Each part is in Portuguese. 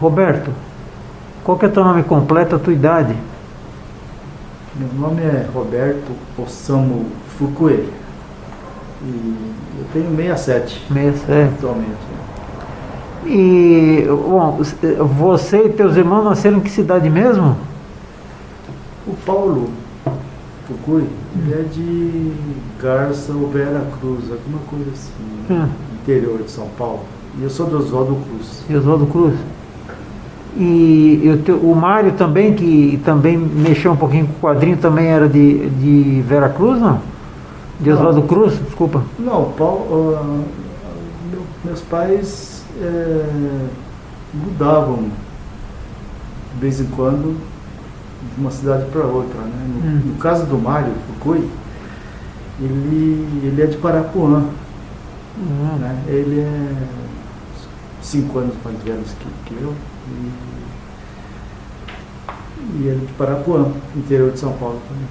Roberto, qual que é teu nome completo, a tua idade? Meu nome é Roberto Osamu Fukue e eu tenho 67 67. atualmente. E, bom, você e teus irmãos nasceram em que cidade mesmo? O Paulo Fukui, ele é de Garça ou Vera Cruz, alguma coisa assim, interior de São Paulo. E eu sou do Oswaldo Cruz. E Oswaldo Cruz. E o Mário também, que também mexeu um pouquinho com o quadrinho, também era de Vera Cruz, não? De Oswaldo Cruz, desculpa. Não, Paulo, meus pais mudavam de vez em quando de uma cidade para outra, né? No caso do Mário Fukui, ele é de Parapuã, né? Ele é 5 anos mais velho que eu e ele é de Parapuã, interior de São Paulo também.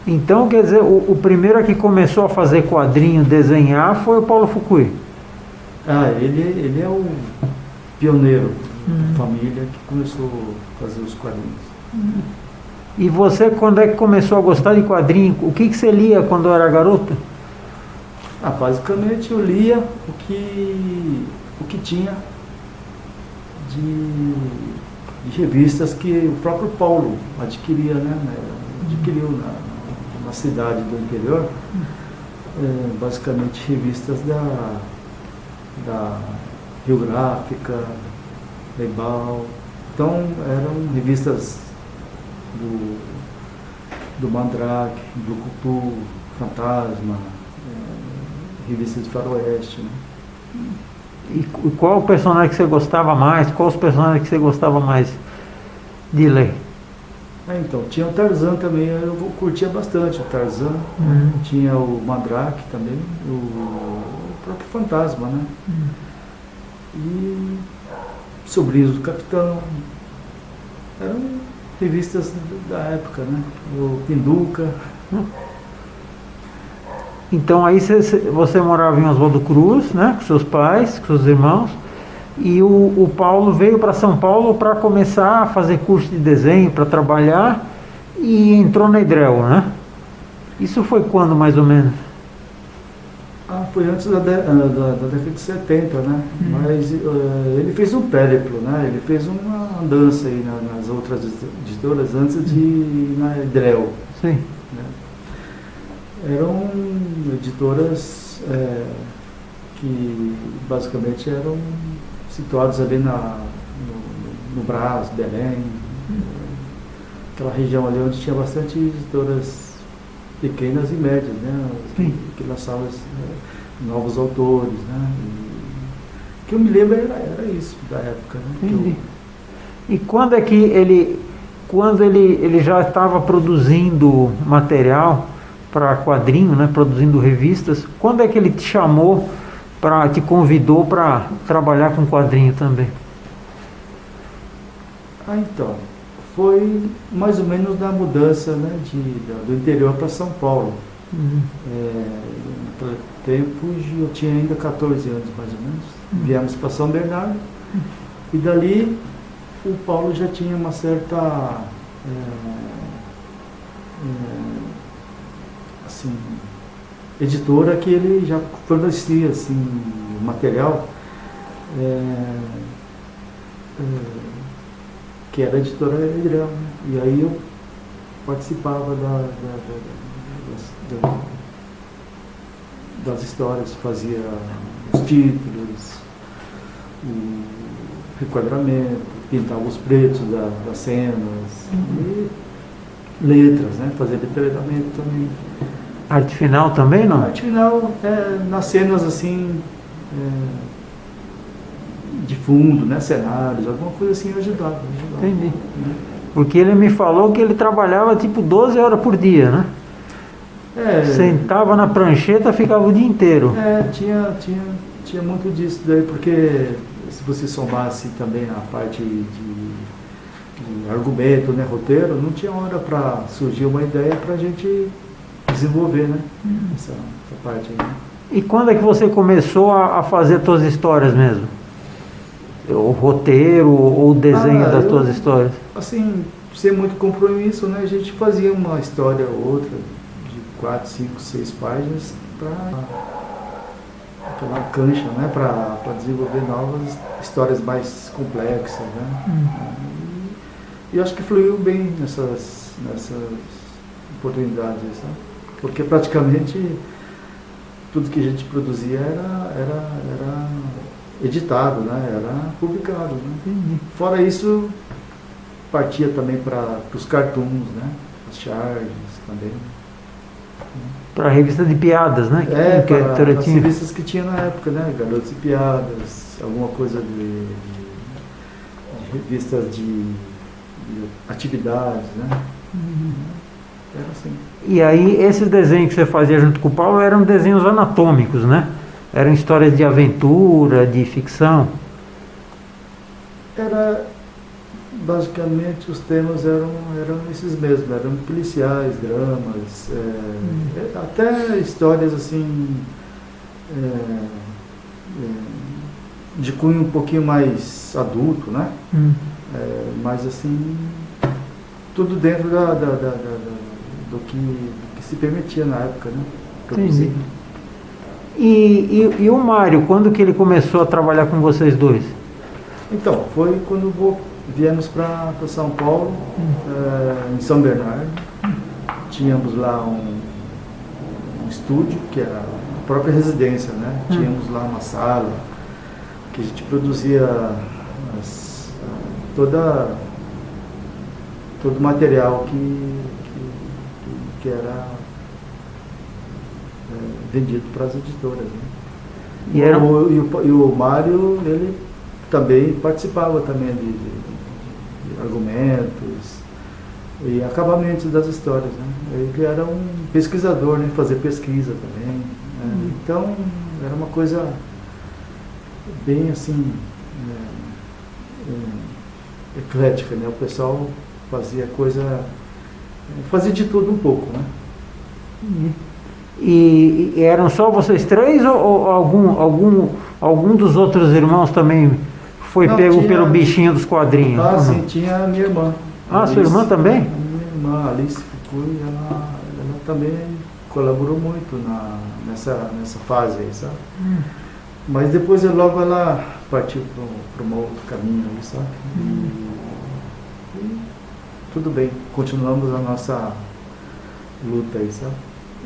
Então, quer dizer, o primeiro que começou a fazer quadrinho, desenhar, foi o Paulo Fukui. Ele é o pioneiro da família que começou a fazer os quadrinhos. E você, quando é que começou a gostar de quadrinho? O que você lia quando era garota? Basicamente eu lia o que tinha de revistas que o próprio Paulo adquiria, né? Adquiriu na cidade do interior, basicamente revistas da Geográfica, Leibal. Então eram revistas do Mandrake, do Cutu, Fantasma, revistas de faroeste, né? E qual o personagem que você gostava mais? Qual os personagens que você gostava mais de ler? Então, tinha o Tarzan também, eu curtia bastante o Tarzan, tinha o Mandrake também, o próprio Fantasma, né? E Sobrinhos do Capitão, eram revistas da época, né? O Pinduca. Então aí você morava em Oswaldo Cruz, né? Com seus pais, com seus irmãos, e o Paulo veio para São Paulo para começar a fazer curso de desenho, para trabalhar, e entrou na Edrel, né? Isso foi quando, mais ou menos? Foi antes da década de 70, né? Mas ele fez um périplo, né? Ele fez uma andança aí nas outras editoras antes de ir na Edrel. Sim. Né? Eram editoras que basicamente eram situadas ali no Brás, Belém, aquela região ali onde tinha bastante editoras pequenas e médias, né? Que lançavam novos autores, né? O que eu me lembro era isso da época, né? Entendi. E quando é que quando ele já estava produzindo material para quadrinho, né? Produzindo revistas, quando é que ele te chamou, te convidou para trabalhar com quadrinho também? Então, foi mais ou menos na mudança, né, do interior para São Paulo. Naquele tempo eu tinha ainda 14 anos mais ou menos. Viemos para São Bernardo e dali o Paulo já tinha uma certa assim, editora que ele já fornecia assim, material que era a editora Edrel, né? E aí eu participava das histórias, fazia os títulos, o requadramento, pintava os pretos das cenas, e letras, né? Fazia detalhamento também. Arte final também, não? Arte final, nas cenas assim, de fundo, né? Cenários, alguma coisa assim eu ajudava. Entendi. Né? Porque ele me falou que ele trabalhava tipo 12 horas por dia, né? Sentava na prancheta, ficava o dia inteiro. Tinha muito disso daí, porque se você somasse também a parte de argumento, né, roteiro, não tinha hora para surgir uma ideia para a gente desenvolver, né? Essa parte aí. Né? E quando é que você começou a fazer suas histórias mesmo? o roteiro ou o desenho das tuas histórias? Assim, sem muito compromisso, né? A gente fazia uma história ou outra de 4, 5, 6 páginas para aquela cancha, né? Para desenvolver novas histórias mais complexas, né? E eu acho que fluiu bem nessas oportunidades, né? Porque praticamente tudo que a gente produzia era editado, né? Era publicado, né? Fora isso, partia também para os cartoons, né? As charges também. Para a revista de piadas, né? Para as revistas que tinha na época, né? Garotos e Piadas, alguma coisa de revistas de atividades, né? Era assim. E aí, esses desenhos que você fazia junto com o Paulo eram desenhos anatômicos, né? Eram histórias de aventura, de ficção? Era, basicamente, os temas eram esses mesmos, eram policiais, dramas, até histórias assim, de cunho um pouquinho mais adulto, né? Mas assim, tudo dentro do que se permitia na época, né? Entendi. E o Mário, quando que ele começou a trabalhar com vocês dois? Então, foi quando viemos para São Paulo, em São Bernardo. Tínhamos lá um estúdio, que era a própria residência, né? Tínhamos lá uma sala, que a gente produzia todo o material que era vendido para as editoras, né? E o Mário, ele também participava também de argumentos e acabamentos das histórias, né? Ele era um pesquisador, né? Fazia pesquisa também, né? Então era uma coisa bem assim, eclética, né? O pessoal fazia de tudo um pouco, né? E eram só vocês três ou algum dos outros irmãos também foi pego pelo bichinho dos quadrinhos? Sim, tinha a minha irmã. Alice, sua irmã também? A minha irmã, Alice Fukui, ela também colaborou muito nessa fase aí, sabe? Mas depois logo ela partiu para um outro caminho aí, sabe? E tudo bem, continuamos a nossa luta aí, sabe?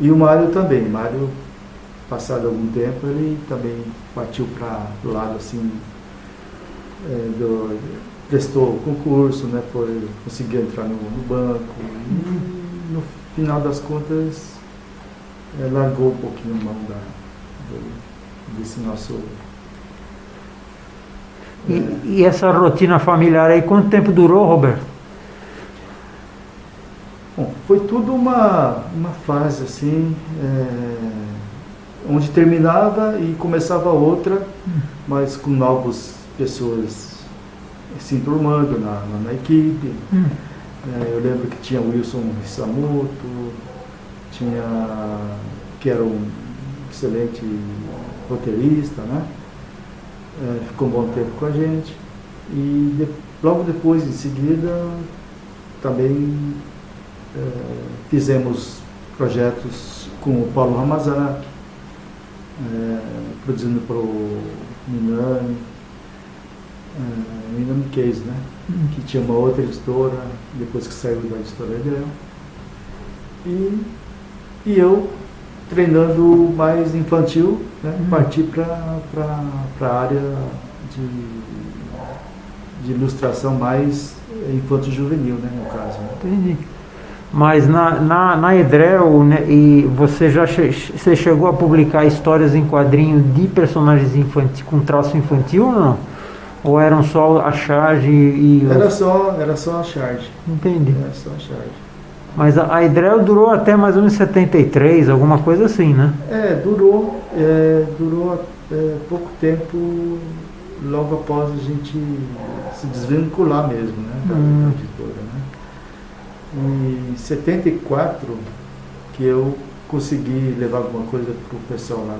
E o Mário também. Mário, passado algum tempo, ele também partiu para o lado assim, prestou concurso, né? Conseguiu entrar no banco. E no final das contas, largou um pouquinho a mão desse nosso... E essa rotina familiar aí, quanto tempo durou, Roberto? Bom, foi tudo uma fase assim, onde terminava e começava outra, mas com novas pessoas se enturmando na equipe. Eu lembro que tinha o Wilson Rissamoto, que era um excelente roteirista, né? Ficou um bom tempo com a gente. E logo depois, em seguida, também fizemos projetos com o Paulo Ramazaki, produzindo para o Minami Case, né? Que tinha uma outra editora, depois que saiu da editora dela. E eu, treinando mais infantil, né? Parti para a área de ilustração mais infanto-juvenil, né? No caso. Né? Entendi. Mas na Edrel, né, e você chegou a publicar histórias em quadrinho de personagens infantis com traço infantil ou não? Ou eram só a charge e... Era só a charge. Entendi. Era só a charge. Mas a Edrel durou até mais ou menos 73, alguma coisa assim, né? Durou pouco tempo logo após a gente se desvincular mesmo, né? Da editora, né? Em 74 que eu consegui levar alguma coisa para o pessoal lá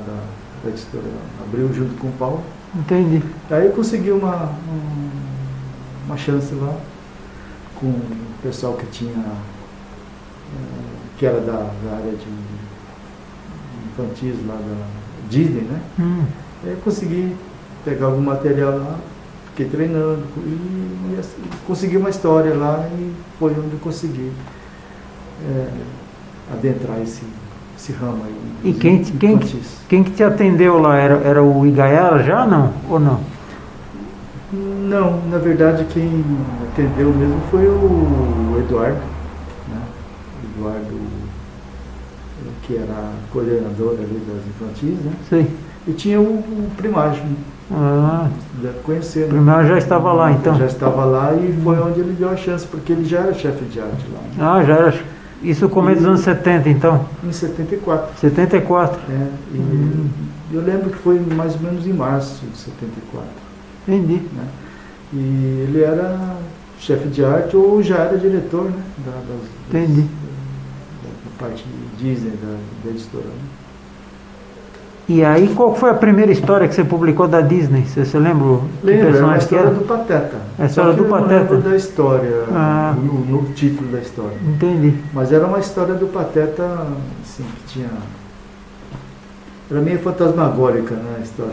da editora Abril junto com o Paulo. Entendi. Aí eu consegui uma chance lá com o pessoal que tinha, que era da área de infantis lá da Disney, né? Aí eu consegui pegar algum material lá, fiquei treinando e assim, consegui uma história lá e foi onde eu consegui adentrar esse ramo aí. E quem que te atendeu lá? Era o Igaiara já, não? Ou não? Não, na verdade quem atendeu mesmo foi o Eduardo, né? Eduardo, que era coordenador ali das infantis, né? Sim. E tinha o Primágio. Deve conhecer, né? O Primágio já estava lá, então? Já estava lá e foi onde ele deu a chance, porque ele já era chefe de arte lá. Né? Já era. Isso no começo dos anos 70, então? Em 74. 74? Eu lembro que foi mais ou menos em março de 74. Entendi. Né? E ele era chefe de arte ou já era diretor, né? Entendi. Da parte de Disney, da editora. Né? E aí, qual foi a primeira história que você publicou da Disney? Você lembra? Lembro, era a história do Pateta. A história do Pateta? Eu não lembro da história, no título da história. Entendi. Mas era uma história do Pateta, assim, que tinha... Era meio fantasmagórica, né, a história.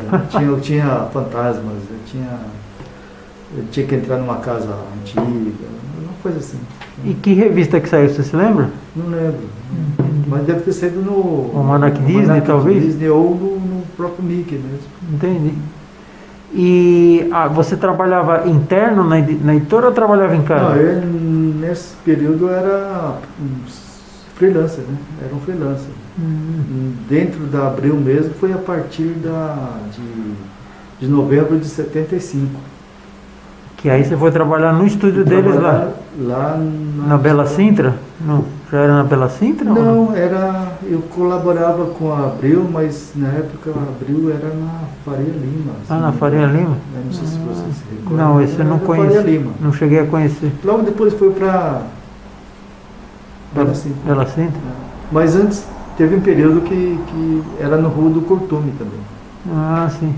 Tinha fantasmas, ele tinha que entrar numa casa antiga, uma coisa assim. E que revista que saiu, você se lembra? Não lembro. Mas deve ter saído no... O Almanac Disney, talvez? Disney ou no próprio Mickey mesmo. Entendi. E você trabalhava interno na editora ou trabalhava em casa? Não, eu nesse período era freelancer, né? Era um freelancer. Dentro da Abril mesmo foi a partir de novembro de 75. Que aí você foi trabalhar no estúdio deles lá? Lá na Bela Sintra? Não, já era na Bela Sintra? Não, eu colaborava com a Abril, mas na época a Abril era na Faria Lima. Assim, na Faria Lima? Não sei se você se recorda. Não, esse eu não conheci. Faria Lima. Não cheguei a conhecer. Logo depois foi para Bela Sintra. Bela Sintra? Mas antes teve um período que era no Rua do Curtume também. Sim.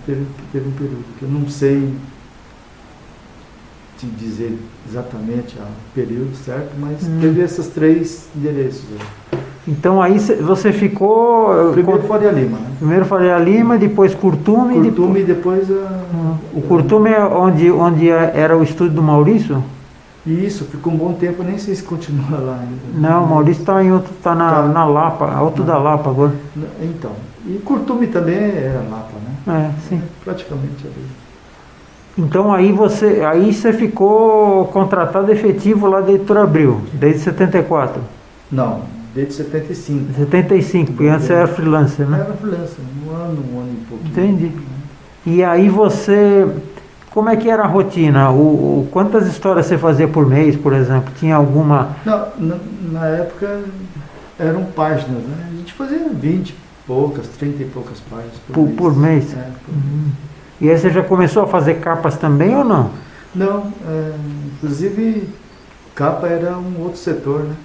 Teve um período que eu não sei te dizer exatamente o período certo, mas teve esses 3 endereços. Então aí você ficou... Primeiro Faria Lima. Né? Primeiro Faria Lima, depois Curtume. E depois o Curtume é onde era o estúdio do Maurício? Isso, ficou um bom tempo, nem sei se continua lá ainda. Não, o Maurício está em outro, na Lapa, alto da Lapa agora. Então, e Curtume também era Lapa, né? Sim. Praticamente ali. Então aí você ficou contratado efetivo lá da Editora Abril, desde 74? Não, desde 75. 75, porque antes era freelancer, né? Era freelancer, um ano e pouquinho. Entendi. E aí como é que era a rotina? Quantas histórias você fazia por mês, por exemplo? Tinha alguma... Não, na época eram páginas, né? A gente fazia 20 e poucas, 30 e poucas páginas por mês. Por mês. E aí você já começou a fazer capas também ou não? Não, inclusive capa era um outro setor, né?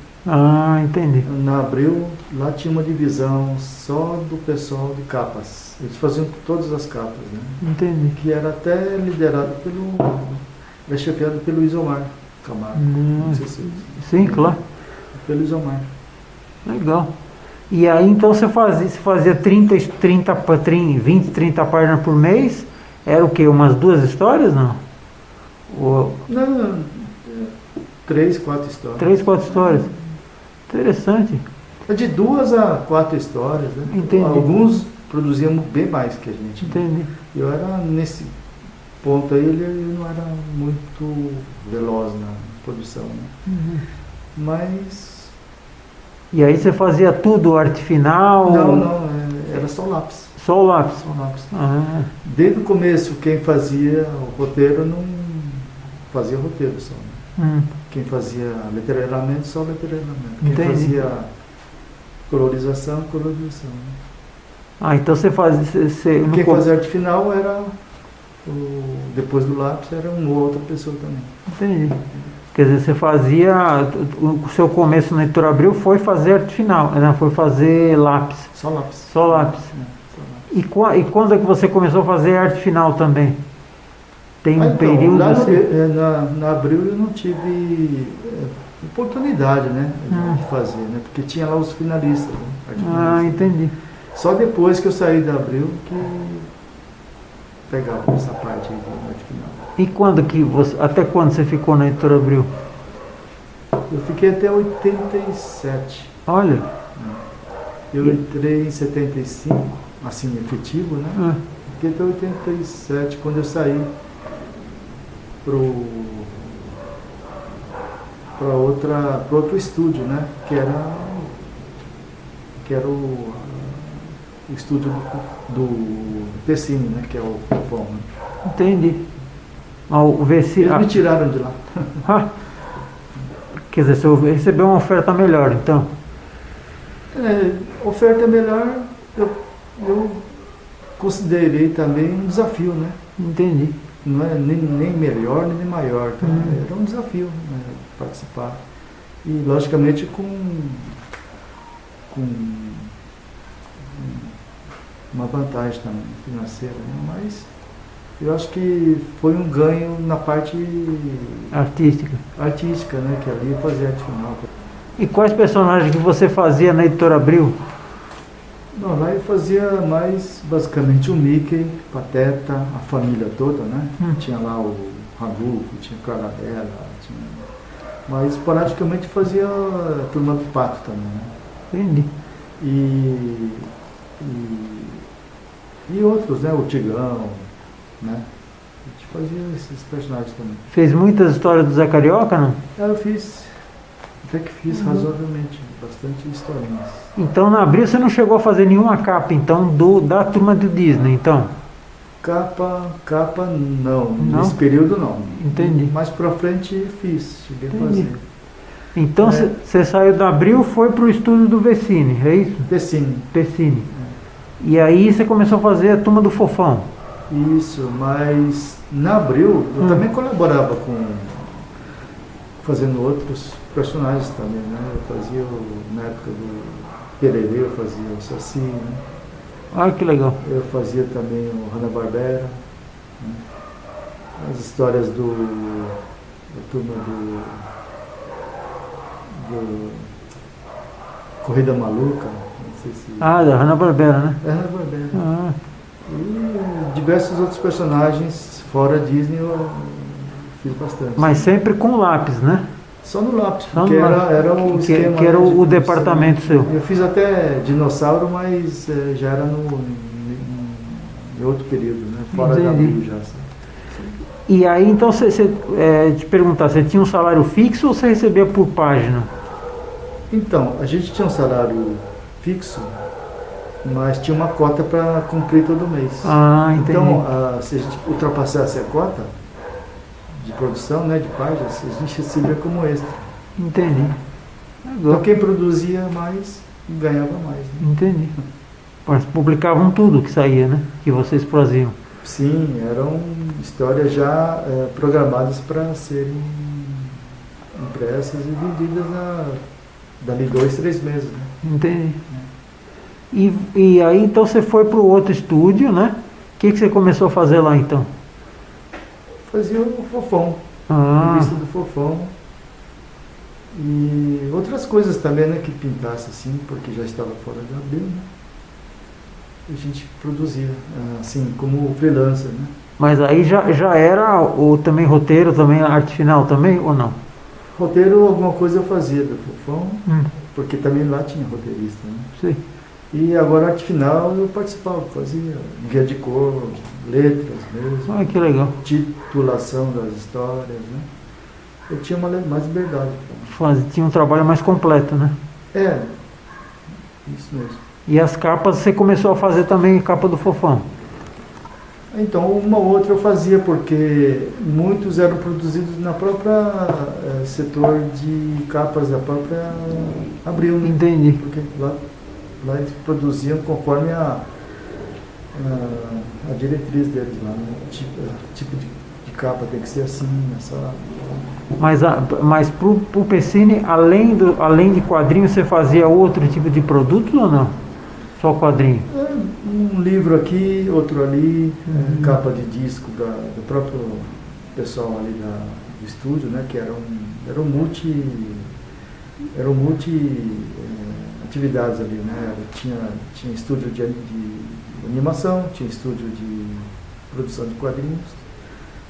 Entendi. Na Abril, lá tinha uma divisão só do pessoal de capas. Eles faziam todas as capas, né? Entendi. Que era até liderado era chefiado pelo Isomar Camargo. Não sei se... Sim, claro. Pelo Isomar. Legal. E aí então você fazia 20, 30 páginas por mês? Era o quê? Umas 2 histórias, não? Não, 3, 4 histórias. 3, 4 histórias. Interessante. De 2 a 4 histórias, né? Entendi. Alguns produziam bem mais que a gente. Entendi. Eu era nesse ponto aí, eu não era muito veloz na produção, né? Mas... E aí você fazia tudo, arte final? Não, era só lápis. Só o lápis? Só lápis. Desde o começo, quem fazia o roteiro não fazia roteiro só, né? Quem fazia letreiramento, só letreiramento. Quem fazia colorização. Né? Então você fazia... Quem fazia arte final era... depois do lápis era uma outra pessoa também. Entendi. Quer dizer, você fazia... O seu começo na Editora Abril foi fazer arte final, né? Foi fazer lápis. Só lápis. Só lápis. E quando é que você começou a fazer arte final também? Tem um período lá assim? na Abril eu não tive oportunidade, né, de fazer, né, porque tinha lá os finalistas, né, arte finalista. Entendi. Só depois que eu saí da Abril que pegava essa parte aí de arte final. E até quando você ficou na Editora Abril? Eu fiquei até 87. Olha. Eu entrei em 75, assim, efetivo, né? Fiquei até 87, quando eu saí para outro estúdio, né? Que era o estúdio do Tessini, né? Que é o Fofão, né? Entendi. Eles me tiraram de lá. Quer dizer, você recebeu uma oferta melhor, então? Oferta melhor, eu considerei também um desafio, né? Entendi. Não é nem melhor, nem maior. Tá? Era um desafio, né, participar. E, logicamente, com uma vantagem também financeira. Né? Mas eu acho que foi um ganho na parte artística, né? Que ali eu fazia arte final. E quais personagens que você fazia na Editora Abril? Não, lá eu fazia mais, basicamente, o Mickey, Pateta, a família toda, né? Tinha lá o Ragulfo, tinha Clarabella, mas praticamente fazia a Turma do Pato também, né? Entendi. E outros, né? O Tigão, né? A gente fazia esses personagens também. Fez muitas histórias do Zé Carioca, não? Eu fiz, até que fiz razoavelmente, bastante historinhas. Então na Abril você não chegou a fazer nenhuma capa, então, da turma do Disney, então? Capa não, nesse período não. Entendi. Mais pra frente fiz, cheguei a fazer. Então você saiu da Abril, foi pro estúdio do Vecine, é isso? Tessini. E aí você começou a fazer a turma do Fofão? Isso, mas na Abril eu também colaborava fazendo outros personagens também, né? Eu fazia, na época do Pererê, eu fazia o Saci, né? Ah, que legal. Eu fazia também o Hanna-Barbera, né? As histórias da turma do Corrida Maluca, não sei se... Da Hanna-Barbera, né? Hanna-Barbera. E diversos outros personagens fora Disney eu fiz bastante. Mas sempre com lápis, né? Só no lápis, porque era o esquema, que era o departamento seu. Eu fiz até dinossauro, mas já era em outro período, né? Fora da Abril já. E aí, então, te perguntar, você tinha um salário fixo ou você recebia por página? Então, a gente tinha um salário fixo, mas tinha uma cota para cumprir todo mês. Entendi. Então, se a gente ultrapassasse a cota de produção, né, de páginas, a gente recebia como extra. Entendi. Então quem produzia mais, ganhava mais. Né? Entendi. Mas publicavam tudo que saía, né? Que vocês faziam. Sim, eram histórias já programadas para serem impressas e vendidas dali 2, 3 meses. Né? Entendi. E aí então você foi para o outro estúdio, né? O que você começou a fazer lá então? Fazia o Fofão, a revista do Fofão e outras coisas também, né, que pintasse assim, porque já estava fora de Abril, né? A gente produzia, assim, como freelancer, né? Mas aí já era também roteiro, também arte final também, ou não? Roteiro, alguma coisa eu fazia do Fofão, porque também lá tinha roteirista, né? Sim. E agora, arte final, eu participava, fazia guia de cor, letras mesmo. Que legal. Titulação das histórias, né? Eu tinha mais liberdade. Tinha um trabalho mais completo, né? Isso mesmo. E as capas, você começou a fazer também capa do Fofão? Então, uma ou outra eu fazia, porque muitos eram produzidos na própria setor de capas da própria Abril, né? Entendi. Porque lá eles produziam conforme a diretriz deles lá, né? Tipo de capa tem que ser assim, essa... Mas pro Pessini, além de quadrinhos, você fazia outro tipo de produto ou não? Só quadrinho? um livro aqui, outro ali, capa de disco do próprio pessoal ali do estúdio, né? Que eram multi atividades ali, né? Tinha estúdio de animação, tinha estúdio de produção de quadrinhos,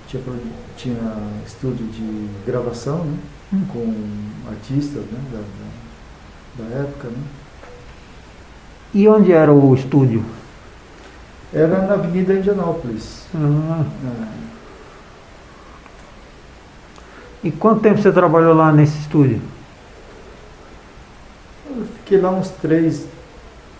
tinha estúdio de gravação, né? Com artistas, né? Da época, né? E onde era o estúdio? Era na Avenida Indianópolis. E quanto tempo você trabalhou lá nesse estúdio? Eu fiquei lá uns 3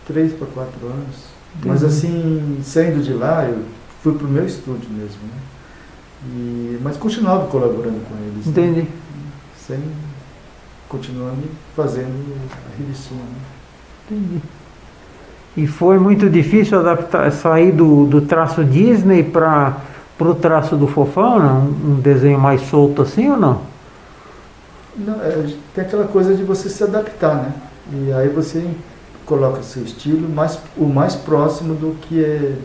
para 4 anos. Mas assim, saindo de lá, eu fui pro meu estúdio mesmo, né? Mas continuava colaborando com eles. Entendi. Né? Continuando fazendo a revistinha. Né? Entendi. E foi muito difícil sair do traço Disney para o traço do Fofão, não? Um desenho mais solto assim ou não? Não, tem aquela coisa de você se adaptar, né? E aí você coloca seu estilo o mais próximo do que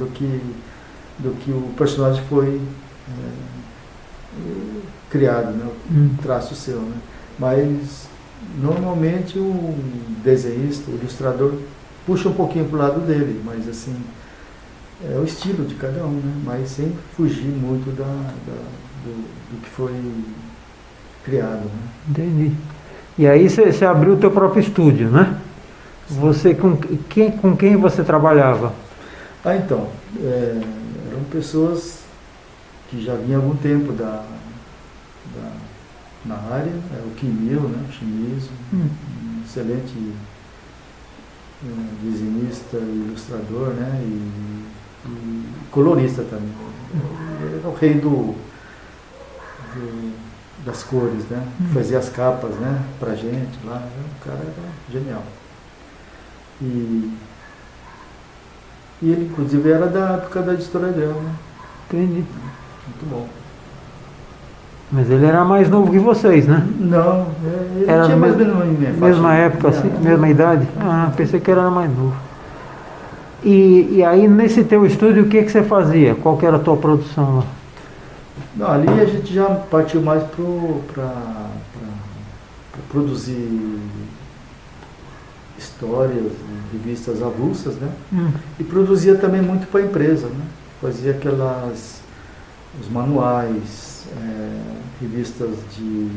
o personagem foi criado, né? O traço seu, né? Mas normalmente o desenhista, o ilustrador puxa um pouquinho pro lado dele, mas assim, é o estilo de cada um, né? Mas sem fugir muito do que foi criado, né? Entendi. E aí você abriu o teu próprio estúdio, né? Você, com quem você trabalhava? Então, eram pessoas que já vinham há algum tempo na área, o Kimil, né? O Shimizu, um excelente desenhista, ilustrador, né? E colorista também. Ele era o rei das cores, né? Fazia as capas, né? Pra gente lá. O cara era genial. E ele, inclusive, era da época da Editora Adriano, né? Entendi. Muito bom. Mas ele era mais novo que vocês, né? Não, ele era tinha mais ou menos a minha faixa. Mesma época, assim, mesma idade? Pensei que era mais novo. E aí, nesse teu estúdio, o que você fazia? Qual que era a tua produção lá? Não, ali a gente já partiu mais para produzir histórias, revistas avulsas, né? E produzia também muito para a empresa, né? Fazia os manuais, revistas de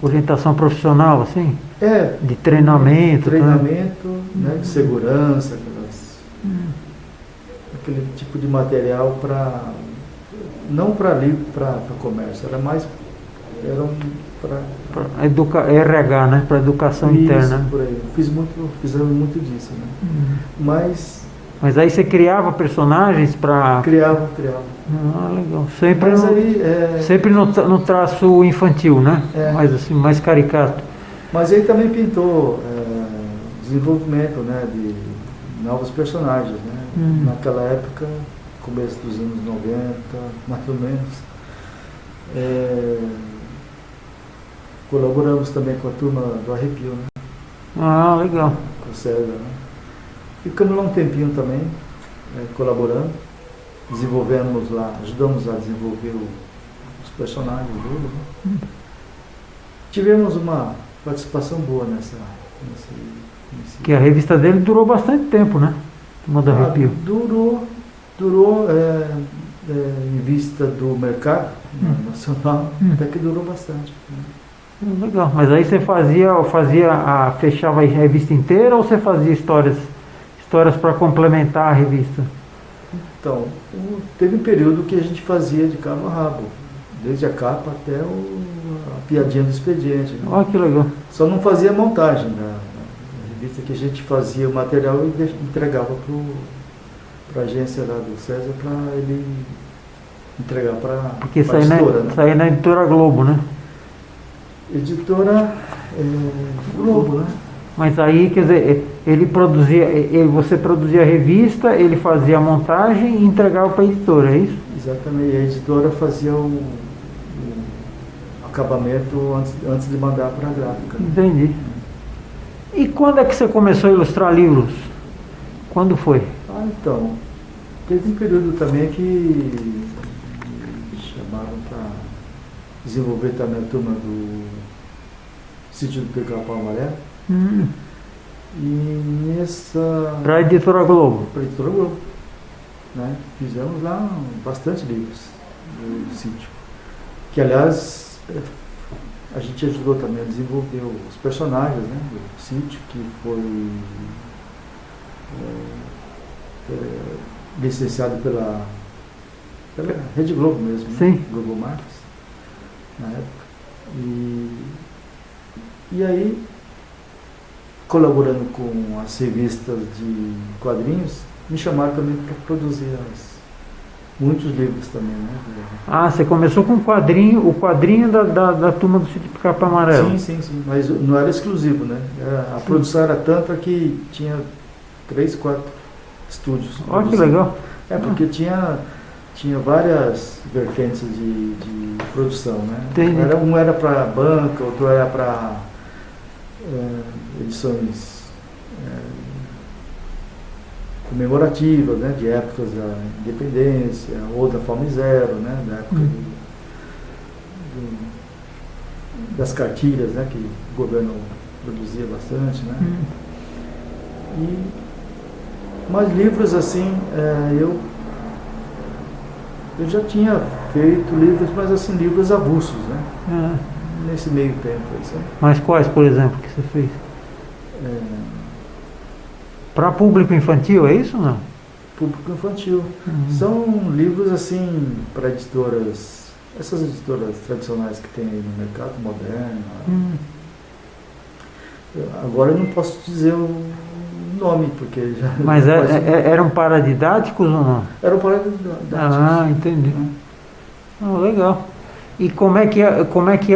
orientação profissional, assim? De treinamento. Treinamento, né? De segurança, aquele tipo de material não para livro, para comércio, era mais para RH, né? Para educação interna. Por aí. Fizemos muito disso, né? Mas aí você criava personagens para... Criava. Legal. Sempre no traço infantil, né? Mais assim, mais caricato. Mas aí também pintou desenvolvimento, né? De novos personagens, né? Naquela época, começo dos anos 90, mais ou menos. Colaboramos também com a turma do Arrepio, né? Legal. Com o César, né? Ficamos lá um tempinho também, colaborando, desenvolvemos lá, ajudamos a desenvolver os personagens dele, né? Tivemos uma participação boa nesse... Que a revista dele durou bastante tempo, né? Turma do Arrepio. Durou em vista do mercado nacional, até que durou bastante. Legal, mas aí você fechava a revista inteira ou você fazia histórias para complementar a revista? Então, teve um período que a gente fazia de cabo a rabo, desde a capa até a piadinha do expediente. Né? Que legal. Só não fazia montagem da revista, que a gente fazia o material e entregava para a agência lá do César para ele entregar para a editora. Né? Saía na editora Globo, né? Editora Globo, né? Mas aí, quer dizer, você produzia a revista, ele fazia a montagem e entregava para a editora, é isso? Exatamente, a editora fazia o acabamento antes de mandar para a gráfica. Entendi. E quando é que você começou a ilustrar livros? Quando foi? Então, teve um período também que me chamaram para desenvolver também a turma do Sítio do Pica-Pau Amarelo. E nessa... Para a Editora Globo? Para a Editora Globo. Né? Fizemos lá bastante livros do sítio. Que, aliás, a gente ajudou também a desenvolver os personagens, né, do sítio, que foi licenciado pela Rede Globo mesmo, né? Sim. Globo Marques, na época. E aí, colaborando com as revistas de quadrinhos, me chamaram também para produzir muitos livros também, né? Ah, você começou com o quadrinho da turma do Sítio Pica-Pau Amarelo. Sim, mas não era exclusivo, né? A produção era tanta que tinha 3, 4 estúdios. Olha que legal. Porque tinha várias vertentes de produção, né? Entendi. Um era para banca, outro era para edições comemorativas, né, de épocas da independência, ou da Fome Zero, né, da época das cartilhas, né, que o governo produzia bastante, né. Mas livros assim, eu já tinha feito livros, mas assim, livros avulsos, né, nesse meio tempo. Assim. Mas quais, por exemplo, que você fez? Para público infantil, é isso ou não? Público infantil. São livros assim para editoras, essas editoras tradicionais que tem aí no mercado moderno. Agora eu não posso dizer o nome, porque já... Mas eram paradidáticos ou não? Eram paradidáticos. Ah, entendi. Legal. E como é que é qual que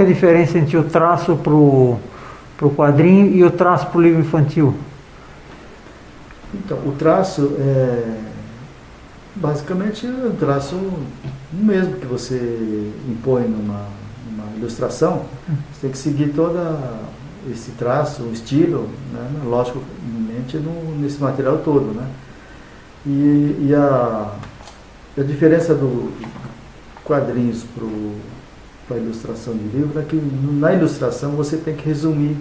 é a diferença entre o traço pro quadrinho e o traço pro livro infantil? Então, o traço basicamente é o traço mesmo que você impõe numa ilustração. Você tem que seguir todo esse traço, o estilo, né? Logicamente nesse material todo, né? E a diferença do quadrinhos para a ilustração de livro é que na ilustração você tem que resumir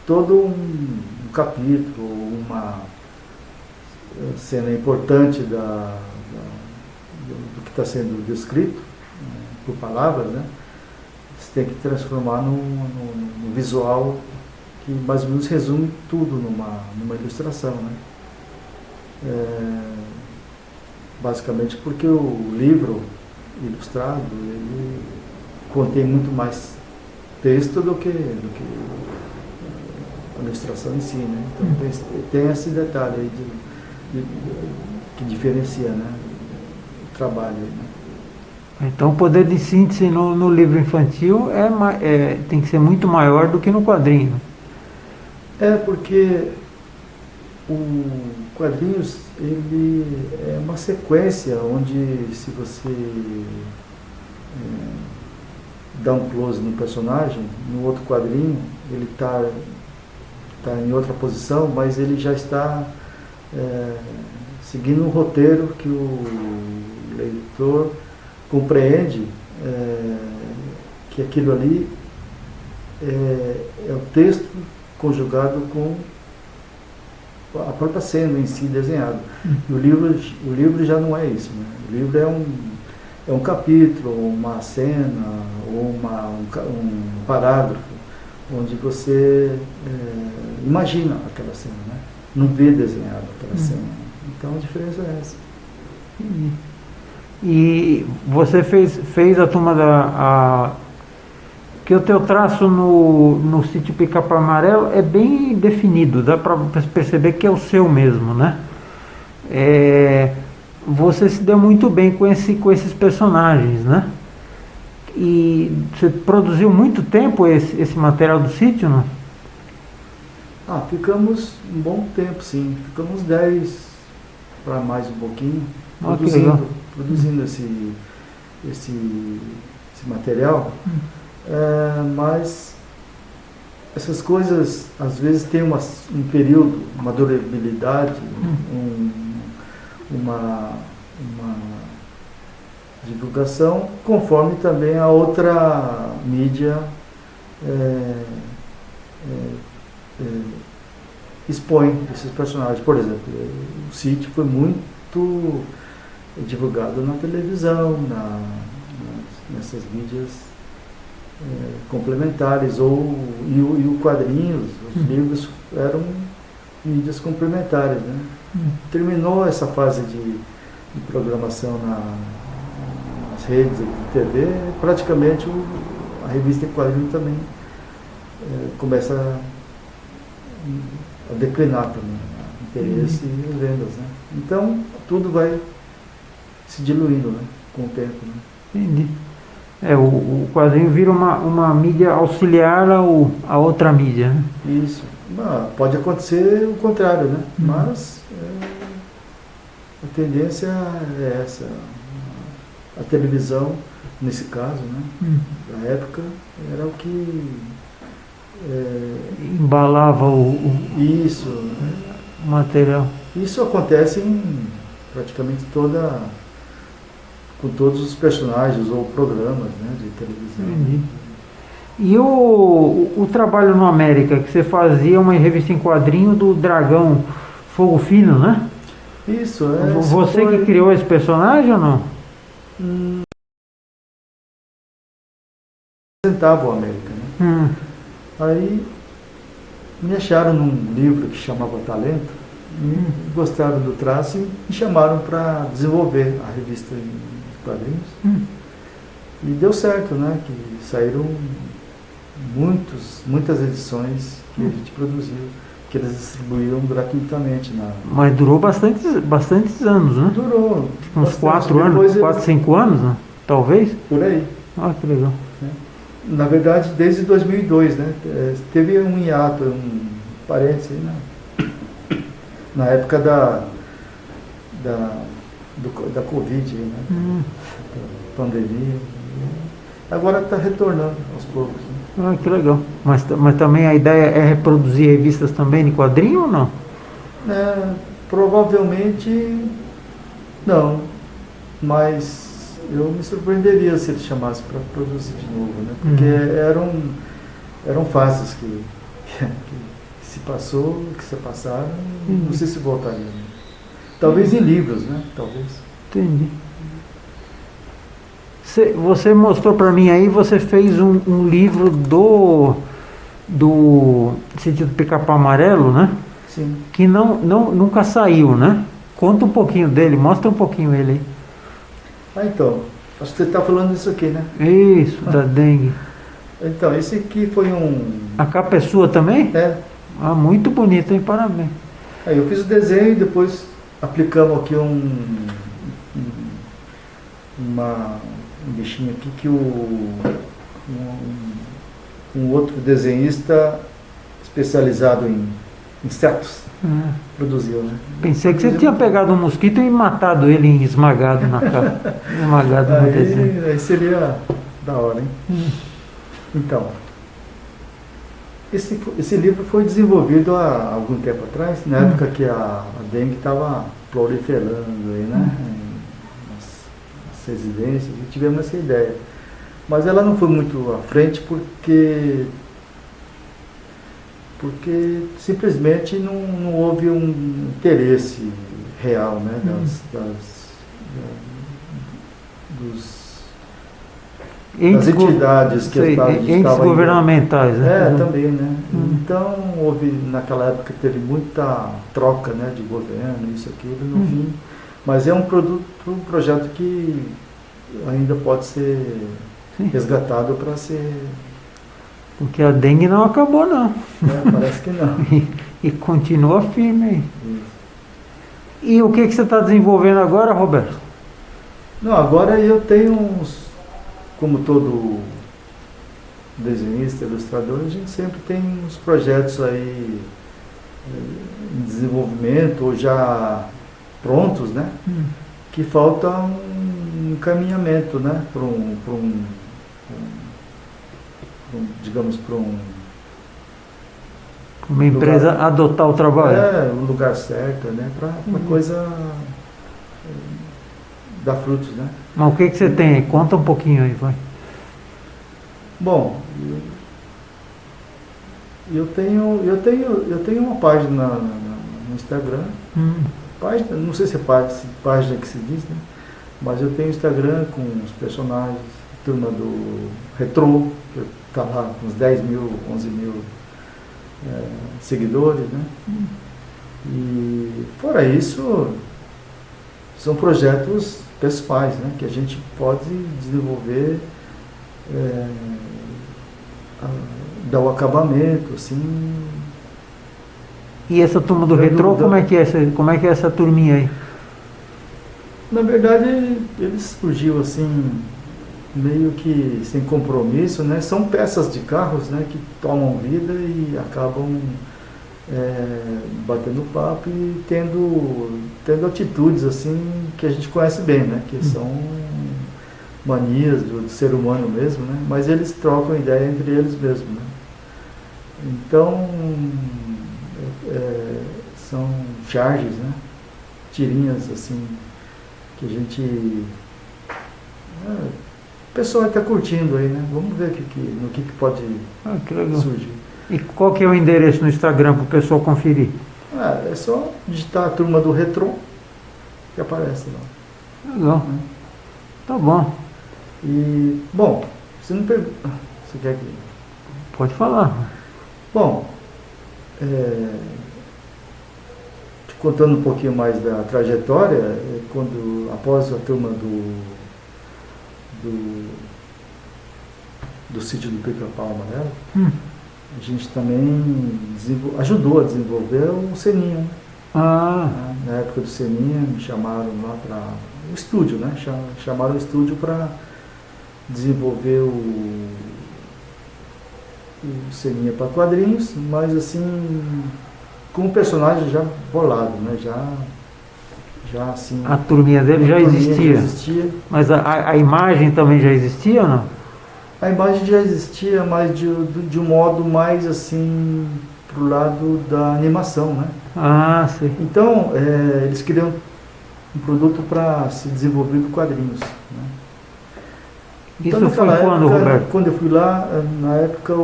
todo um capítulo, uma cena importante do que está sendo descrito, por palavras, né? Você tem que transformar num visual que mais ou menos resume tudo numa ilustração, né? Basicamente porque o livro ilustrado ele contém muito mais texto do que a ilustração em si, né? Então tem esse detalhe aí que diferencia, né, o trabalho. Né? Então o poder de síntese no livro infantil tem que ser muito maior do que no quadrinho. Porque o quadrinhos ele é uma sequência onde se você dá um close no personagem, no outro quadrinho ele está em outra posição, mas ele já está seguindo um roteiro que o leitor compreende que aquilo ali é o texto conjugado com a própria cena em si desenhada. E o livro já não é isso, né? O livro é um capítulo, uma cena, ou um parágrafo, onde você imagina aquela cena, né? Não vê desenhado aquela cena. Então a diferença é essa. E você fez a turma que o teu traço no Sítio Pica-Pau Amarelo é bem definido, dá para perceber que é o seu mesmo, né? Você se deu muito bem com esses personagens, né? E você produziu muito tempo esse material do sítio, não? Ficamos um bom tempo, sim. Ficamos 10 para mais um pouquinho, produzindo esse material. Mas essas coisas às vezes têm um período, uma durabilidade, uma divulgação, conforme também a outra mídia expõe esses personagens. Por exemplo, o Sítio foi muito divulgado na televisão, nessas mídias complementares, e o quadrinhos, os livros eram mídias complementares, né? Terminou essa fase de programação nas redes de TV, praticamente a revista em quadrinho também começa a declinar também, o interesse e as vendas, né? Então, tudo vai se diluindo, né, com o tempo, né? Entendi. O quadrinho vira uma mídia auxiliar a outra mídia, né? Isso. Pode acontecer o contrário, né? Mas a tendência é essa. A televisão, nesse caso, né? Na época, era o que embalava isso, o material. Isso acontece praticamente com todos os personagens ou programas, né, de televisão. Entendi. E o trabalho no América, que você fazia uma revista em quadrinho do Dragão Fogo Fino, né? Isso, Você que criou esse personagem ou não? Representava o América, né? Aí me acharam num livro que chamava Talento, gostaram do traço e me chamaram para desenvolver a revista em quadrinhos. E deu certo, né? Que saíram muitas edições que a gente produziu, que eles distribuíram gratuitamente. Mas durou bastantes anos, né? Durou. Uns 4 anos, 4, 5 anos, né? Talvez? Por aí. Ah, que legal. Na verdade, desde 2002, né? Teve um hiato, parênteses aí, né? Na época da Covid, né? Da pandemia. Agora está retornando aos poucos. Né? Ah, que legal. Mas também a ideia é reproduzir revistas também de quadrinho ou não? Provavelmente não. Mas eu me surpreenderia se ele chamasse para produzir de novo, né? Porque eram fases que se passou, que se passaram, não sei se voltaria. Né? Talvez em livros, né? Talvez. Entendi. Você mostrou para mim aí, você fez um livro do Sítio do Pica-Pau Amarelo, né? Sim. Que nunca saiu, né? Conta um pouquinho dele, mostra um pouquinho ele aí. Então, acho que você está falando disso aqui, né? Isso, da dengue. Então, esse aqui foi A capa é sua também? É. Ah, muito bonito, hein? Parabéns. Aí eu fiz o desenho e depois aplicamos aqui um bichinho aqui que um outro desenhista especializado em insetos produziu, né? Pensei que você tinha pegado um mosquito e matado ele esmagado na capa. Esmagado no desenho. Aí seria da hora, hein? Então, esse livro foi desenvolvido há algum tempo atrás, na época que a dengue estava proliferando aí, né? Nas residências, e tivemos essa ideia. Mas ela não foi muito à frente porque simplesmente não houve um interesse real, né, das entidades que entes governamentais, né? Também, né? Então houve, naquela época teve muita troca, né, de governo, isso, aquilo, no fim. Mas é um projeto que ainda pode ser resgatado para ser... Porque a dengue não acabou, não. Parece que não. E continua firme aí. E o que você está desenvolvendo agora, Roberto? Não, agora eu tenho como todo desenhista, ilustrador, a gente sempre tem uns projetos aí em desenvolvimento ou já prontos, né? Que falta um encaminhamento, né? Uma empresa adotar o trabalho. O lugar certo, né? Para uma coisa dar frutos, né? Mas o que você tem aí? Conta um pouquinho aí, vai. Bom, eu tenho uma página no Instagram. Página, não sei se é página que se diz, né? Mas eu tenho Instagram com os personagens, turma do Retrô, que está lá com uns 10 mil, 11 mil seguidores, né? E fora isso, são projetos pessoais, né? Que a gente pode desenvolver, dar o acabamento, assim. E essa turma do Retrô, como é que é essa turminha aí? Na verdade, ele surgiu assim, meio que sem compromisso, né? São peças de carros, né, que tomam vida e acabam batendo papo e tendo atitudes assim que a gente conhece bem, né? Que são manias do ser humano mesmo, né? Mas eles trocam ideia entre eles mesmos, né? Então, são charges, né? Tirinhas assim que a gente o pessoal está curtindo aí, né? Vamos ver no que pode surgir. E qual que é o endereço no Instagram para o pessoal conferir? É só digitar a turma do Retrô que aparece lá. Legal. Tá bom. E, bom, você não pergunta. Você quer que... Pode falar. Bom, te contando um pouquinho mais da trajetória, quando após a turma do sítio do Pica-Pau Amarelo, a gente também ajudou a desenvolver o Seninha. Na época do Seninha, me chamaram lá para o estúdio, né? Chamaram o estúdio para desenvolver o Seninha para quadrinhos, mas assim, com o personagem já bolado, né? Já assim... A turminha dele já existia. Mas a imagem também já existia ou não? A imagem já existia, mas de um modo mais assim, pro lado da animação, né? Sim. Então, eles queriam um produto para se desenvolver com quadrinhos, né? Então, isso foi quando, Roberto? Quando eu fui lá, na época,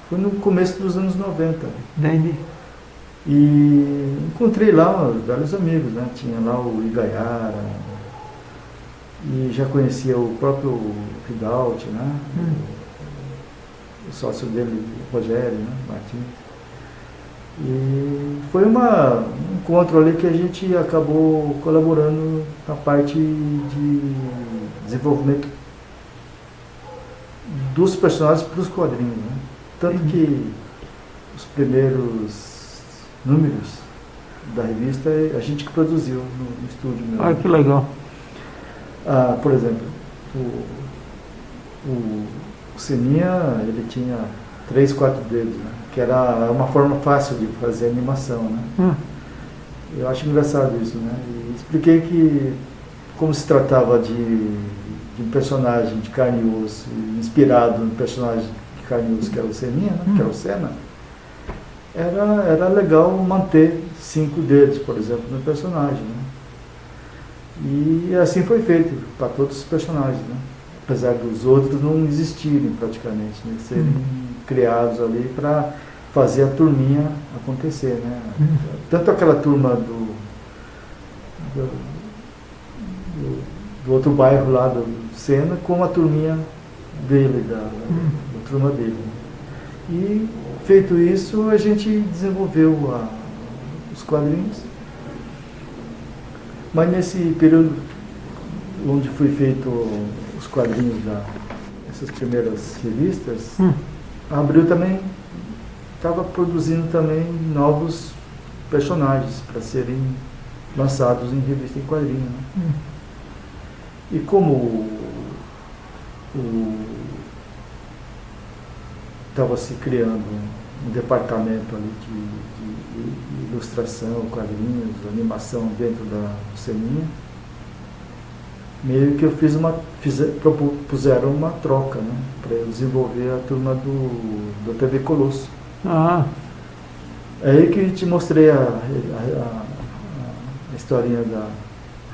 foi no começo dos anos 90. Entendi. E encontrei lá vários amigos, né? Tinha lá o Igaiara, e já conhecia o próprio Rigaud, né? O sócio dele, o Rogério, né? Martins. E foi um encontro ali que a gente acabou colaborando na parte de desenvolvimento dos personagens para os quadrinhos, né? Tanto que os primeiros números da revista a gente que produziu no estúdio mesmo. Que legal. Por exemplo, o Seninha, ele tinha 3, 4 dedos, né? Que era uma forma fácil de fazer animação, né? Eu acho engraçado isso, né? E expliquei que, como se tratava de um personagem de carne e osso, inspirado no personagem de carne e osso que era o Seninha, né? Que era o Senna, era legal manter 5 dedos, por exemplo, no personagem, né? E assim foi feito para todos os personagens, né? Apesar dos outros não existirem praticamente, né? Serem criados ali para fazer a turminha acontecer, né? Tanto aquela turma do outro bairro lá do Sena, como a turminha dele, da turma dele. E feito isso, a gente desenvolveu os quadrinhos. Mas nesse período onde foi feito os quadrinhos dessas primeiras revistas, a Abril também estava produzindo também novos personagens para serem lançados em revista em quadrinho, né? E como estava se criando um departamento ali de ilustração, quadrinhos, animação dentro do Seninha, meio que propuseram uma troca, né, para eu desenvolver a turma do TV Colosso. Ah, É aí que te mostrei a historinha da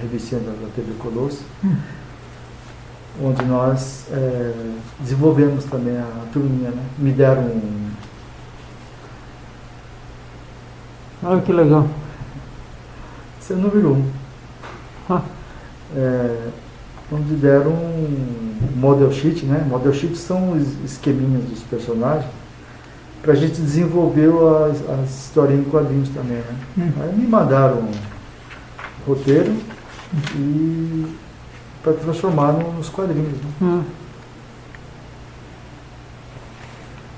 revistinha da TV Colosso, onde nós desenvolvemos também a turminha, né? Me deram olha que legal. esse é o número 1. Ah, Onde deram um model sheet, né? Model sheet são os esqueminhas dos personagens, pra gente desenvolver as historinhas em quadrinhos também, né? Aí me mandaram um roteiro e para transformar nos quadrinhos, né?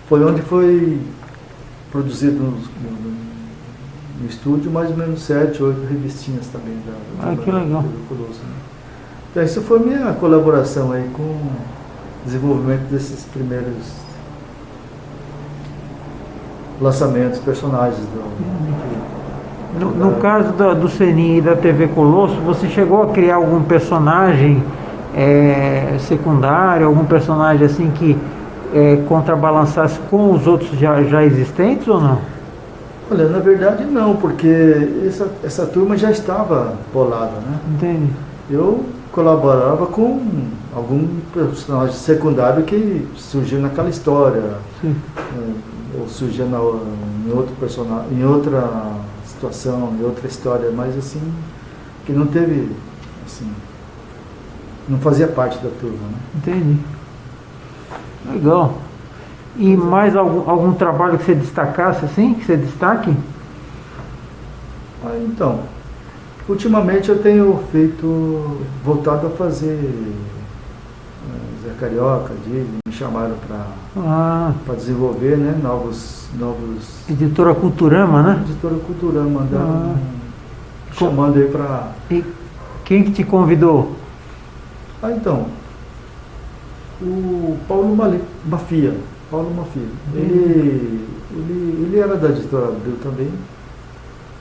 Foi onde foi produzido no estúdio mais ou menos 7, 8 revistinhas também que legal. do Colosso, né? Então isso foi minha colaboração aí com o desenvolvimento desses primeiros lançamentos, personagens no caso do CNI e da TV Colosso, você chegou a criar algum personagem secundário, algum personagem assim que contrabalançasse com os outros já existentes ou não? Olha, na verdade não, porque essa turma já estava bolada, né? Entendi. Eu colaborava com algum personagem secundário que surgiu naquela história, ou surgia em outro personagem, em outra situação, em outra história, mas assim, que não teve, assim, não fazia parte da turma, né? Entendi. Legal. E mais algum trabalho que você destacasse assim, que você destaque? Então, ultimamente eu tenho voltado a fazer Zé Carioca, Disney, me chamaram para desenvolver, né, novos... Editora Culturama, né? Editora Culturama, me chamando aí para... E quem que te convidou? Então, o Paulo Mafia. Ele era da Editora Abril também,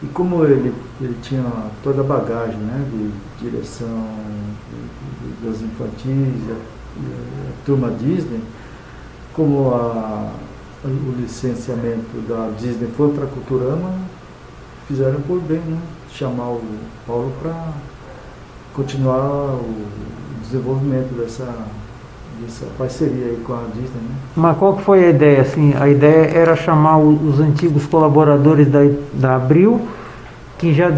e como ele tinha toda a bagagem, né, de direção das infantis, a turma Disney, como o licenciamento da Disney foi para a Culturama, fizeram por bem, né, chamar o Paulo para continuar o desenvolvimento dessa parceria aí com a Disney, né? Mas qual que foi a ideia? Assim, a ideia era chamar os antigos colaboradores da Abril, que já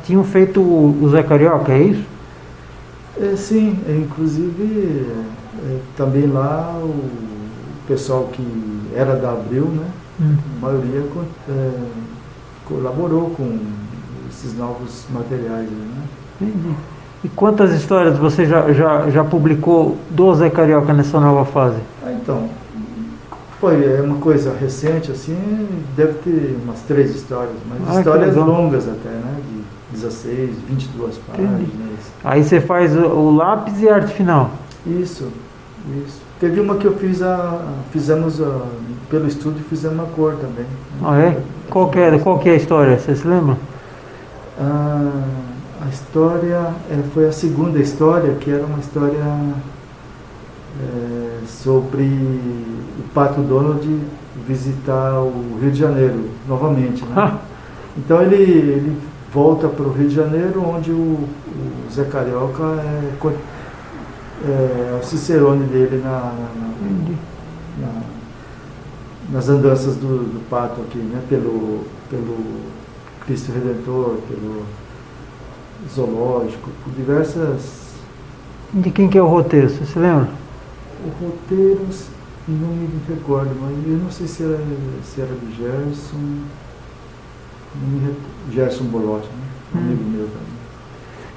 tinham feito o Zé Carioca, é isso? Sim, inclusive também lá o pessoal que era da Abril, né? A maioria colaborou com esses novos materiais, né? Entendi. E quantas histórias você já publicou do Zé Carioca nessa nova fase? Então, foi uma coisa recente, assim, deve ter umas 3 histórias, mas histórias longas até, né? De 16, 22 páginas. Aí você faz o lápis e a arte final? Isso. Teve uma que eu fizemos pelo estúdio, fizemos uma cor também. Ah, é? Qual que é a história? Você se lembra? A história foi a segunda história, que era uma história sobre o Pato Donald visitar o Rio de Janeiro novamente, né? Então ele volta para o Rio de Janeiro, onde o Zé Carioca é o cicerone dele nas andanças do Pato aqui, né? Pelo Cristo Redentor, pelo zoológico, por diversas... De quem que é o roteiro, você se lembra? O roteiro, não me recordo, mas eu não sei se era do Gerson, Gerson Bolotti, né? Amigo meu também.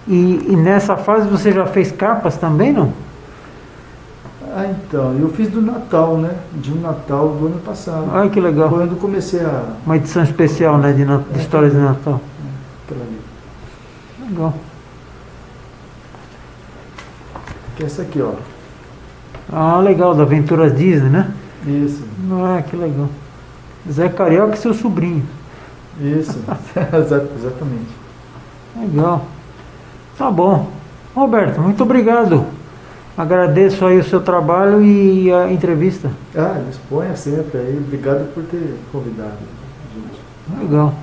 E nessa fase você já fez capas também, não? Então, eu fiz do Natal, né? De um Natal do ano passado. Ai, que legal. Foi quando comecei uma edição especial, né, de histórias de Natal. Aquela ali. Legal. Que é essa aqui, ó. Ah, legal, da Aventuras Disney, né? Isso. Ah, que legal. Zé Carioca e seu sobrinho. Isso, exatamente. Legal. Tá bom. Roberto, muito obrigado Agradeço aí o seu trabalho e a entrevista. Disponha sempre aí. Obrigado por ter convidado, gente. Legal.